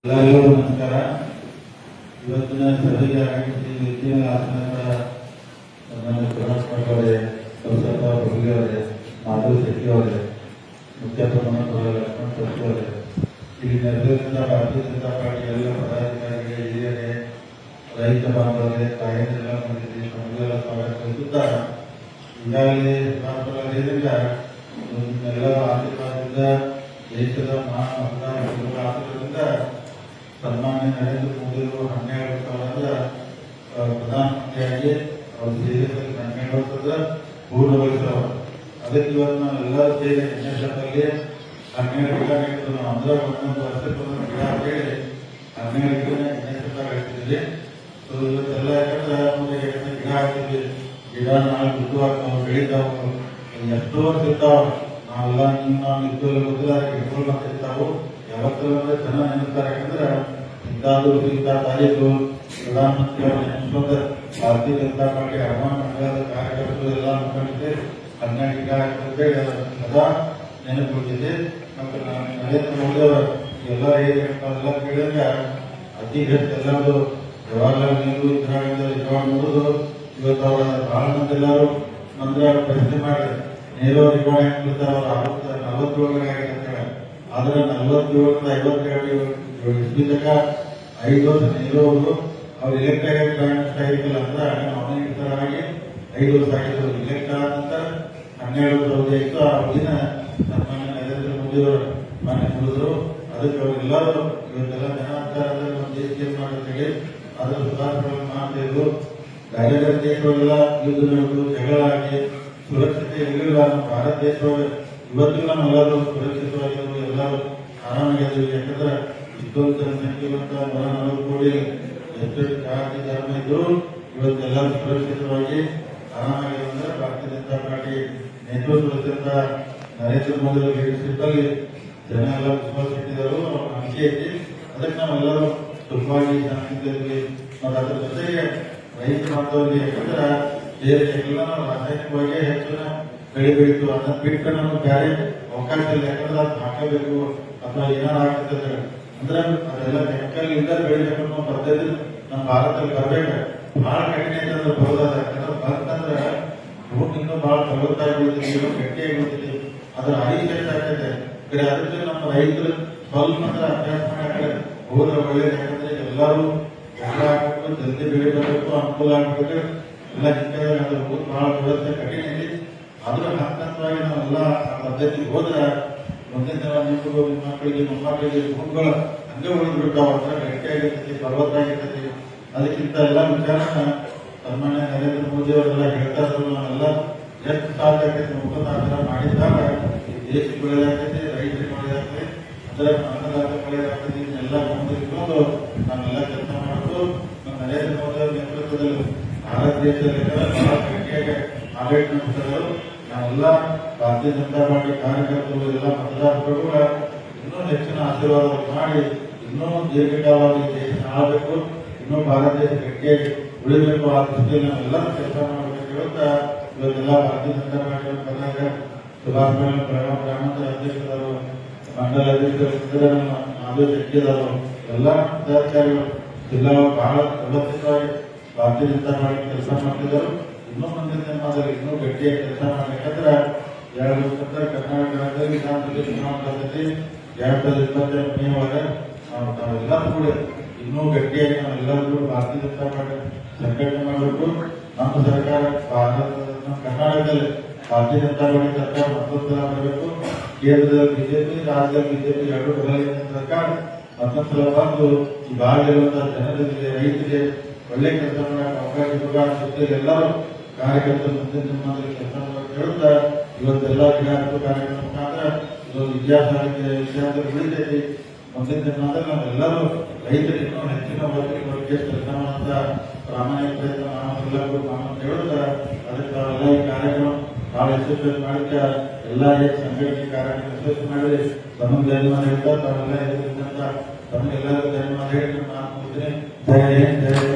ಎಲ್ಲರಿಗೂ ನಮಸ್ಕಾರ. ಇವತ್ತಿನ ಸಭೆಗೆ ಆಗಮಿಸಿ ವೇದಿಕೆಯ ಆಸನದ ನನ್ನ ಪ್ರಕಾಶ್ ಅವರೇ, ಸಂಸದ ಭೋಗಿ ಅವರೇ, ಮಾಧವ ಶೆಟ್ಟಿ ಅವರೇ, ಮುಖ್ಯ ಪ್ರಧಾನ ಲಕ್ಷ್ಮಣ ಶೆಟ್ಟಿ ಅವರೇ, ಇಲ್ಲಿ ನೆರವೇರಿಸಿದ ಭಾರತೀಯ ಜನತಾ ಪಾರ್ಟಿ ಎಲ್ಲ ಪದಾಧಿಕಾರಿಗಳಿಗೆ, ಹಿರಿಯರೇ, ರೈತ ಬಾಂಧವರೇ, ತಾಯಂದಿರೆಲ್ಲ ಬಂದಿದ್ದೀವಿ, ನಮಗೆಲ್ಲ ಸ್ವಾಗತ ಬಯಸುತ್ತಾ ಈಗಾಗಲೇ ಹೇಳಿದ ನಿಮ್ಮೆಲ್ಲರ ಆಶೀರ್ವಾದದಿಂದ ದೇಶದ ಮತದಾರರ ಆಶೀರ್ವಾದದಿಂದ ಸನ್ಮಾನ್ಯ ನರೇಂದ್ರ ಮೋದಿ ಅವರು 12 ಸಾವಿರದ ಪ್ರಧಾನಮಂತ್ರಿಯಾಗಿ ಅವರು ದೇಶದಲ್ಲಿ 12 ವರ್ಷದ ಪೂರ್ಣಗೊಳಿಸಿದವರು. ಅದಕ್ಕೆ ಇವತ್ತು ನಾವೆಲ್ಲರೂ ಸೇರಿ ಎನ್ಎಸ್ಎಫ್ನಲ್ಲಿ 12 ಗಿಡ ನೆಟ್ಟು ನಾವು ಅಂದ್ರೆ 11 ವರ್ಷಕ್ಕೊಂದು ಗಿಡ ಹೇಳಿ 12 ಗಿಡ ಎನ್ಎಸ್ಎಫ್ ಹಾಕ್ತಿದ್ವಿ. ಸೊ ಇವತ್ತೆಲ್ಲ ಯಾಕಂದ್ರೆ ಗಿಡ ಹಾಕ್ತಿದ್ವಿ, ಗಿಡ ನಾಳೆ ಬಿಟ್ಟು ಬೆಳಿತಾವು, ಎಷ್ಟೋ ವರ್ಷ ಇರ್ತಾವ, ನಾವೆಲ್ಲ ನಾವು ನಿಂತು ಇಟ್ಕೊಳ್ತಿರ್ತಾವು. ಯಾವತ್ತೂ ಅಂದ್ರೆ ಜನ ನೆನಸ್ತಾರೆ. ಯಾಕಂದ್ರೆ ಇಂಥ ತಾರೀಕು ಪ್ರಧಾನಮಂತ್ರಿ ಅವರು ನೆನೆಸ್ಕೊಂಡು ಭಾರತೀಯ ಜನತಾ ಪಾರ್ಟಿ ಹನುಮಾನ್ ಮಂಡಲದ ಕಾರ್ಯಕರ್ತರು ಎಲ್ಲ ಮುಖಂಡತೆ 12 ಗಿಡ ಹಾಕಂತೇಳಿ ಸದಾ ನೆನಪಿಟ್ಟಿದೆ. ಮತ್ತು ನರೇಂದ್ರ ಮೋದಿ ಅವರು ಎಲ್ಲ ಎಲ್ಲ ಕೇಳಿದ್ರೆ ಅತಿ ಹೆಚ್ಚು ಎಲ್ಲರೂ ಜವಾಹರ್ಲಾಲ್ ನೆಹರು, ಇಂದಿರಾ ಗಾಂಧಿ ನೋಡುದು. ಇವತ್ತು ಅವರ ಬಹಳ ಮಂದಿ ಎಲ್ಲರೂ ಮಂದ್ರ ಪ್ರಶ್ನೆ ಮಾಡಿ ನೆಹರು ರಿಕಾರ್ಡ್ ಹೆಂಗ್ ಬಿಡ್ತಾರೆ, ಅವ್ರು 47 ಆಗಿದೆ ಅಂತ ಹೇಳಿ. ಆದ್ರೆ 47ರಿಂದ 52 ಇಸ್ವಿ ತನಕ 5 ವರ್ಷ ನೆಹರು ಅವರು ಅವ್ರು ಇಲೆಕ್ಟ್ ಆಗಿಲ್ಲ ಅಂದ್ರೆ ಅವನೇ ಇರ್ತಾರಾಗಿ 5 ವರ್ಷ ಆಗಿದ್ರು. ಇಲೆಕ್ಟ್ ಆದ ನಂತರ 12 ವರ್ಷ ಅವಧಿ ಆಯಿತು. ಆ ಅವಧಿನ ಸನ್ಮಾನ್ಯ ನರೇಂದ್ರ ಮೋದಿ ಅವರು ಮಾನ್ಯ ಮಾಡಿದ್ರು. ಅದಕ್ಕೆ ಅವರೆಲ್ಲರೂ ಇವತ್ತೆಲ್ಲ ಜನ ಅಂತಾರೆ ಅಂದ್ರೆ ನಮ್ಮ ದೇಶಕ್ಕೆ ಏನ್ ಮಾಡುತ್ತೇಳಿ ಅದರ ಸುಧಾರಣೆಗಳನ್ನು ಮಾಡ್ತಿದ್ರು. ಬೇರೆ ಬೇರೆ ದೇಶಗಳೆಲ್ಲ ಯುದ್ಧ ನಡೆದು ಜಗಳ ಆಗಿ ಸುರಕ್ಷತೆ ಇರಲಿಲ್ಲ. ನಮ್ಮ ಭಾರತ ದೇಶದೊಳಗೆ ಇವತ್ತಿಗೂ ನಾವೆಲ್ಲರೂ ಸುರಕ್ಷಿತವಾಗಿದ್ದು ಎಲ್ಲರೂ ಆರಾಮಾಗಿದ್ದೀವಿ. ಯಾಕಂದ್ರೆ ಇಷ್ಟೊಂದು ಜನಸಂಖ್ಯೆವಂತ 140 ಕೋಟಿ ಎಷ್ಟು ಜಾತಿ ಧರ್ಮ ಇದ್ರು ಇವತ್ತೆಲ್ಲರೂ ಸುರಕ್ಷಿತವಾಗಿ ಆರಾಮಾಗಿರೋದ್ರೆ ಭಾರತೀಯ ಜನತಾ ಪಾರ್ಟಿ ನೇತೃತ್ವದ ನರೇಂದ್ರ ಮೋದಿ ಅವರ ಲೀಡರ್ಶಿಪ್ ಅಲ್ಲಿ ಜನ ಎಲ್ಲ ವಿಶ್ವಾಸ ಇಟ್ಟಿದ್ದಾರೆ, ನಂಬಿಕೆ ಐತಿ. ಅದಕ್ಕೆ ನಾವೆಲ್ಲರೂ ಸುಖವಾಗಿ ಚೆನ್ನಾಗಿದ್ದೀವಿ. ಮತ್ತು ಅದ್ರ ಜೊತೆಗೆ ರೈತ ಬಾಂಧವರಿಗೆ ಯಾಕಂದ್ರೆ ಎಲ್ಲ ನಾವು ರಾಸಾಯನಿಕವಾಗಿ ಹೆಚ್ಚಿನ ಬೆಳೆ ಬೆಳೀತು ಅದನ್ನ ಬಿಟ್ಟು ನಮ್ಗೆ ಬೇರೆ ಅವಕಾಶ ಇಲ್ಲ. ಯಾಕಂದ್ರೆ ಅದು ಹಾಕಬೇಕು ಅಥವಾ ಏನಾರು ಆಗ್ತದೆ ಅಂದ್ರೆ ಅದೆಲ್ಲ ಕೆಮಿಕಲ್ ಇಂದ ಬೆಳಿಬೇಕು ಅನ್ನೋ ಪದ್ಧತಿ ನಮ್ಮ ಭಾರತದಲ್ಲಿ ಬರ್ಬೇಕು. ಬಹಳ ಕಡಿಮೆ ಐತಂದ್ರೆ ಬರೋದಾದ. ಯಾಕಂದ್ರೆ ಬಂತಂದ್ರೆ ಭೂಮಿ ಇನ್ನೂ ಬಹಳ ಫಲವತ್ತಾಗಿ ಬೀಳ್ತದೆ, ಇನ್ನೂ ಗಟ್ಟಿಯಾಗಿ ಬೀಳ್ತದೆ, ಅದರ ಅಡಿಷನ್ ಆಗ್ತದೆ. ಅದಕ್ಕೆ ನಮ್ಮ ರೈತರು ಸ್ವಲ್ಪ ಅಭ್ಯಾಸ ಮಾಡಿ ಹೋದ್ರೆ ಒಳ್ಳೇದು. ಯಾಕಂದ್ರೆ ಎಲ್ಲರೂ ಎಲ್ಲ ಹಾಕಬೇಕು, ಜಲ್ದಿ ಬೆಳೆ ಬರಬೇಕು, ಅನುಕೂಲ ಆಗ್ಬೇಕು. ಎಲ್ಲ ಹಿಂದೆ ಅದ್ರ ಬಹಳ ವ್ಯವಸ್ಥೆ ಕಠಿಣ ಇದೆ. ಅದ್ರ ಹಂತವಾಗಿ ನಾವೆಲ್ಲ ಆ ಪದ್ಧತಿಗೆ ಹೋದ್ರೆ ಮುಂದಿನ ದಿನ ನಿಮಗೂ ನಿಮ್ಮ ಮಕ್ಕಳಿಗೆ ಮೊಮ್ಮಕ್ಕಳಿಗೆ ಭೂಮಿಗಳು ಹಂಗೆ ಉಳಿದು ಬಿಡ್ತಾವ. ಗಟ್ಟಿಯಾಗಿರ್ತೈತಿ, ಫಲವತ್ತಾಗಿರ್ತೈತಿ. ಅದಕ್ಕಿಂತ ಎಲ್ಲ ವಿಚಾರನ ಸನ್ಮಾನ್ಯ ನರೇಂದ್ರ ಮೋದಿ ಅವರೆಲ್ಲ ಹೇಳ್ತಾ ಇದ್ರು. ನಾವೆಲ್ಲ ಎಷ್ಟು ಸಾಧ್ಯ ಆಗ್ತೈತಿ ಮುಖದ ಆ ಥರ ಮಾಡಿದಾಗ ದೇಶಕ್ಕೆ ಒಳ್ಳೇದಾಗ್ತೈತಿ, ರೈತರಿಗೆ ಒಳ್ಳೇದಾಗ್ತೈತಿ, ಅದರ ಅನ್ನದಾತ ಒಳ್ಳೇದಾಗ್ತೈತಿ. ಇದನ್ನೆಲ್ಲ ಗಮನದಲ್ಲಿಟ್ಕೊಂಡು ನಾವೆಲ್ಲ ಕೆಲಸ ಮಾಡೋದು. ನಮ್ಮ ನರೇಂದ್ರ ಮೋದಿ ಅವರ ನೇತೃತ್ವದಲ್ಲಿ ಭಾರತ ದೇಶದಲ್ಲಿ ಬಹಳ ಗಟ್ಟಿಯಾಗಿ ಆಡಳಿತ ನಡೆಸಿದರು. ನಾವೆಲ್ಲ ಭಾರತೀಯ ಜನತಾ ಪಾರ್ಟಿ ಕಾರ್ಯಕರ್ತರು ಎಲ್ಲ ಮತದಾರರು ಕೂಡ ಇನ್ನೂ ಹೆಚ್ಚಿನ ಆಶೀರ್ವಾದ ಮಾಡಿ ಇನ್ನೂ ದೀರ್ಘಕಾಲವಾಗಿ ದೇಶ ಆಳಬೇಕು, ಇನ್ನೂ ಭಾರತ ದೇಶ ಗಟ್ಟಿಯಾಗಿ ಉಳಿಬೇಕು. ಆ ದೃಷ್ಟಿಯಲ್ಲಿ ನಾವೆಲ್ಲರೂ ಕೆಲಸ ಮಾಡಬೇಕು ಹೇಳುತ್ತಾ ಇವತ್ತೆಲ್ಲ ಭಾರತೀಯ ಜನತಾ ಪಾರ್ಟಿ ಬಂದಾಗ ಸುಭಾಷ್ ಗ್ರಾಮಾಂತರ ಅಧ್ಯಕ್ಷರು, ಮಂಡಲ ಅಧ್ಯಕ್ಷರು, ಮಾಧವ ಶೆಟ್ಟಿ ಅವರು ಎಲ್ಲ ಪದಾಧಿಕಾರಿಗಳು ಜಿಲ್ಲಾ ಬಹಳ ವ್ಯವಸ್ಥಿತವಾಗಿ ಭಾರತೀಯ ಜನತಾ ಪಾರ್ಟಿ ಕೆಲಸ ಮಾಡ್ತಿದ್ದರು. ಇನ್ನೂ ಮುಂದಿನ ದಿನಮಾನದಲ್ಲಿ ಇನ್ನೂ ಗಟ್ಟಿಯಾಗಿ ಕೆಲಸ ಮಾಡಬೇಕಂದ್ರೆ 2 ವರ್ಷದ ಕರ್ನಾಟಕ ರಾಜ್ಯದಲ್ಲಿ ವಿಧಾನಸಭೆ ಚುನಾವಣೆ ಬರ್ತೈತಿ. 2022 ಮೇ ಒಳಗೆ ನಾವೆಲ್ಲರೂ ಕೂಡ ಇನ್ನೂ ಗಟ್ಟಿಯಾಗಿ ನಾವೆಲ್ಲರೂ ಕೂಡ ಭಾರತೀಯ ಜನತಾ ಪಾರ್ಟಿ ಸಂಘಟನೆ ಮಾಡಬೇಕು. ನಮ್ಮ ಸರ್ಕಾರ ನಮ್ಮ ಕರ್ನಾಟಕದಲ್ಲಿ ಭಾರತೀಯ ಜನತಾ ಪಾರ್ಟಿ ಸರ್ಕಾರ ಮತ್ತೊಂದು ಸಲ ಬರಬೇಕು. ಕೇಂದ್ರದಲ್ಲಿ ಬಿಜೆಪಿ, ರಾಜ್ಯದಲ್ಲಿ ಬಿಜೆಪಿ ಎರಡು ಬದಲಾಯಿತ ಸರ್ಕಾರ ಮತ್ತೊಂದು ಸಲ ಬಂದು ಈ ಭಾಗದಲ್ಲಿರುವಂತಹ ಜನರಿಗೆ, ರೈತರಿಗೆ ಒಳ್ಳೆ ಕೆಲಸ ಮಾಡಕ್ಕೆ ಅವಕಾಶ ಕೊಡುವ ಜೊತೆಗೆ ಎಲ್ಲರೂ ಕಾರ್ಯಕರ್ತರು ಮುಂದಿನ ದಿನಮಾನದಲ್ಲಿ ಕೆಲಸ ಮಾಡಕ್ಕೆ ಹೇಳುತ್ತಾ ಇವತ್ತೆಲ್ಲ ಗಿಡ ಹಾಕುವ ಕಾರ್ಯಕ್ರಮ ಮುಖಾಂತರ ಇದೊಂದು ವಿದ್ಯಾರ್ಥಿ ಉಳಿತೈತಿ. ಮುಂದಿನ ದಿನಮಾನದಲ್ಲಿ ನಾವೆಲ್ಲರೂ ರೈತರಿಗೆ ಇನ್ನೂ ಹೆಚ್ಚಿನ ಒತ್ತಿಗೆ ಕೆಲಸ ಮಾಡುವಂತ ಪ್ರಾಮಾಣಿಕ ಪ್ರಯತ್ನ ನಾವೆಲ್ಲರೂ ಅಂತ ಹೇಳುತ್ತಾ ಅದಕ್ಕೆ ನಾವೆಲ್ಲ ಈ ಕಾರ್ಯಕ್ರಮ ಬಹಳ ಯಶಸ್ವಿ ಮಾಡಿಕ ಎಲ್ಲ ಸಂಘಟನೆ ಕಾರ್ಯಕ್ರಮ ಯಶಸ್ವಿ ಮಾಡಿ ತಮಗೆ ಧನ್ಯವಾದ ಹೇಳ್ತಾ ತಾವೆಲ್ಲ ತಮಗೆಲ್ಲರಿಗೂ ಧನ್ಯವಾದ ಹೇಳಿ ನಾನು ಜೈ ಹಿಂದ್, ಜೈ